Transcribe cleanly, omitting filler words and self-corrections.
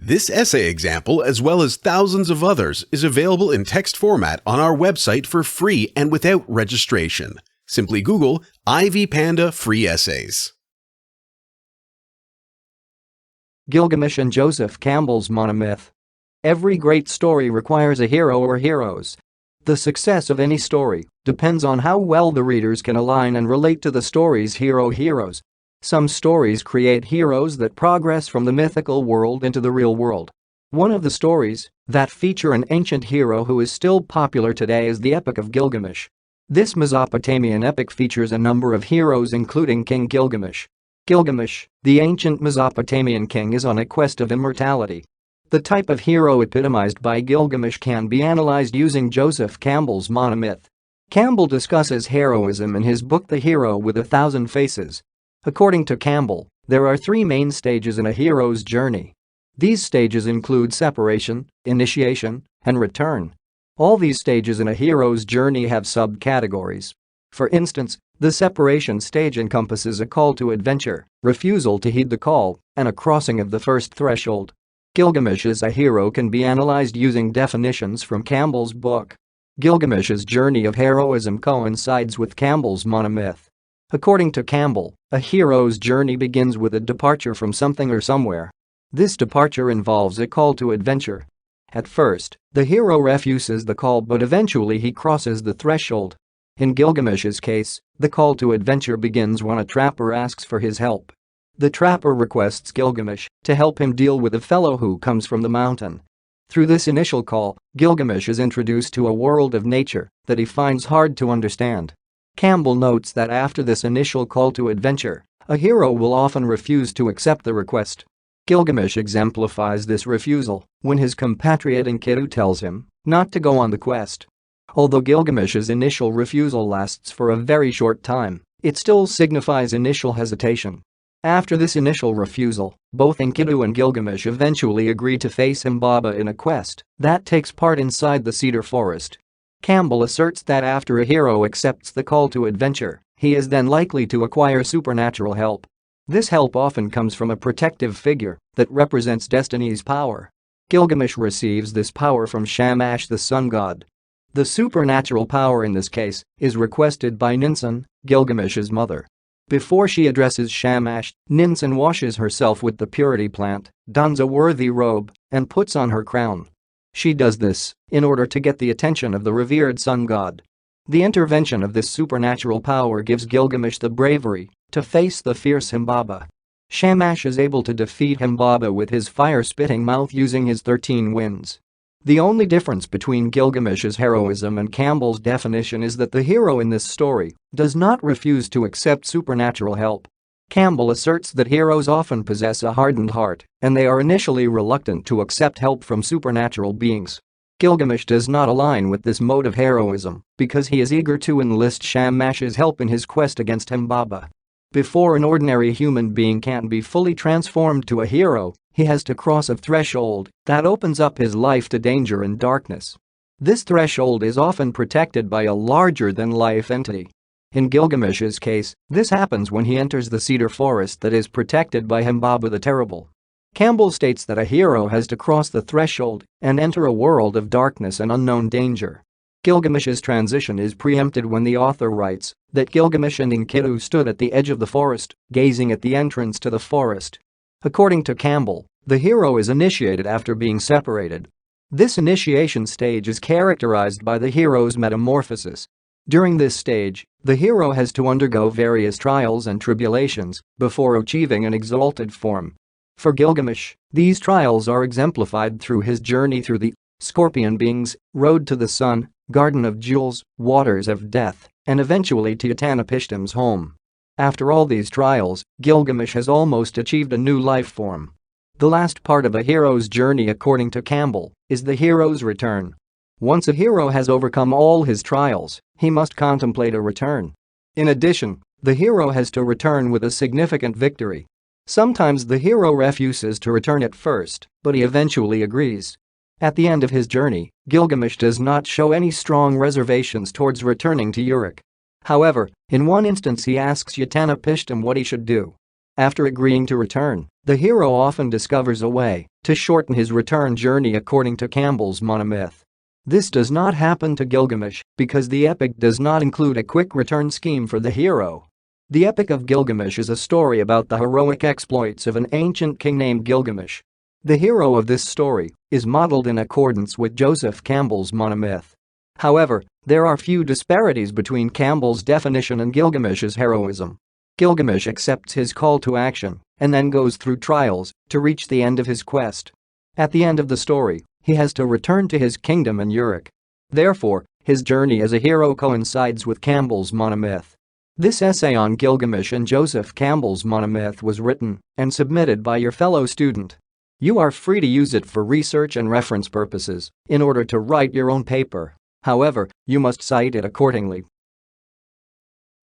This essay example, as well as thousands of others, is available in text format on our website for free and without registration. Simply Google Ivy Panda Free Essays. Gilgamesh and Joseph Campbell's Monomyth. Every great story requires a hero or heroes. The success of any story depends on how well the readers can align and relate to the story's heroes. Some stories create heroes that progress from the mythical world into the real world. One of the stories that feature an ancient hero who is still popular today is the Epic of Gilgamesh. This Mesopotamian epic features a number of heroes including King Gilgamesh. Gilgamesh, the ancient Mesopotamian king, is on a quest of immortality. The type of hero epitomized by Gilgamesh can be analyzed using Joseph Campbell's Monomyth. Campbell discusses heroism in his book The Hero with a Thousand Faces. According to Campbell, there are three main stages in a hero's journey. These stages include separation, initiation, and return. All these stages in a hero's journey have subcategories. For instance, the separation stage encompasses a call to adventure, refusal to heed the call, and a crossing of the first threshold. Gilgamesh as a hero can be analyzed using definitions from Campbell's book. Gilgamesh's journey of heroism coincides with Campbell's Monomyth. According to Campbell, a hero's journey begins with a departure from something or somewhere. This departure involves a call to adventure. At first, the hero refuses the call, but eventually he crosses the threshold. In Gilgamesh's case, the call to adventure begins when a trapper asks for his help. The trapper requests Gilgamesh to help him deal with a fellow who comes from the mountain. Through this initial call, Gilgamesh is introduced to a world of nature that he finds hard to understand. Campbell notes that after this initial call to adventure, a hero will often refuse to accept the request. Gilgamesh exemplifies this refusal when his compatriot Enkidu tells him not to go on the quest. Although Gilgamesh's initial refusal lasts for a very short time, it still signifies initial hesitation. After this initial refusal, both Enkidu and Gilgamesh eventually agree to face Humbaba in a quest that takes part inside the cedar forest. Campbell asserts that after a hero accepts the call to adventure, he is then likely to acquire supernatural help. This help often comes from a protective figure that represents destiny's power. Gilgamesh receives this power from Shamash, the sun god. The supernatural power in this case is requested by Ninsun, Gilgamesh's mother. Before she addresses Shamash, Ninsun washes herself with the purity plant, dons a worthy robe, and puts on her crown. She does this in order to get the attention of the revered sun god. The intervention of this supernatural power gives Gilgamesh the bravery to face the fierce Humbaba. Shamash is able to defeat Humbaba with his fire-spitting mouth using his 13 winds. The only difference between Gilgamesh's heroism and Campbell's definition is that the hero in this story does not refuse to accept supernatural help. Campbell asserts that heroes often possess a hardened heart, and they are initially reluctant to accept help from supernatural beings. Gilgamesh does not align with this mode of heroism because he is eager to enlist Shamash's help in his quest against Humbaba. Before an ordinary human being can be fully transformed to a hero, he has to cross a threshold that opens up his life to danger and darkness. This threshold is often protected by a larger-than-life entity. In Gilgamesh's case, this happens when he enters the cedar forest that is protected by Humbaba the Terrible. Campbell states that a hero has to cross the threshold and enter a world of darkness and unknown danger. Gilgamesh's transition is preempted when the author writes that Gilgamesh and Enkidu stood at the edge of the forest, gazing at the entrance to the forest. According to Campbell, the hero is initiated after being separated. This initiation stage is characterized by the hero's metamorphosis. During this stage, the hero has to undergo various trials and tribulations before achieving an exalted form. For Gilgamesh, these trials are exemplified through his journey through the scorpion beings, road to the sun, garden of jewels, waters of death, and eventually to Utanapishtim's home. After all these trials, Gilgamesh has almost achieved a new life form. The last part of a hero's journey, according to Campbell, is the hero's return. Once a hero has overcome all his trials, he must contemplate a return. In addition, the hero has to return with a significant victory. Sometimes the hero refuses to return at first, but he eventually agrees. At the end of his journey, Gilgamesh does not show any strong reservations towards returning to Uruk. However, in one instance he asks Utanapishtim what he should do. After agreeing to return, the hero often discovers a way to shorten his return journey according to Campbell's Monomyth. This does not happen to Gilgamesh because the epic does not include a quick return scheme for the hero. The Epic of Gilgamesh is a story about the heroic exploits of an ancient king named Gilgamesh. The hero of this story is modeled in accordance with Joseph Campbell's Monomyth. However, there are few disparities between Campbell's definition and Gilgamesh's heroism. Gilgamesh accepts his call to action and then goes through trials to reach the end of his quest. At the end of the story, he has to return to his kingdom in Uruk. Therefore, his journey as a hero coincides with Campbell's Monomyth. This essay on Gilgamesh and Joseph Campbell's Monomyth was written and submitted by your fellow student. You are free to use it for research and reference purposes in order to write your own paper. However, you must cite it accordingly.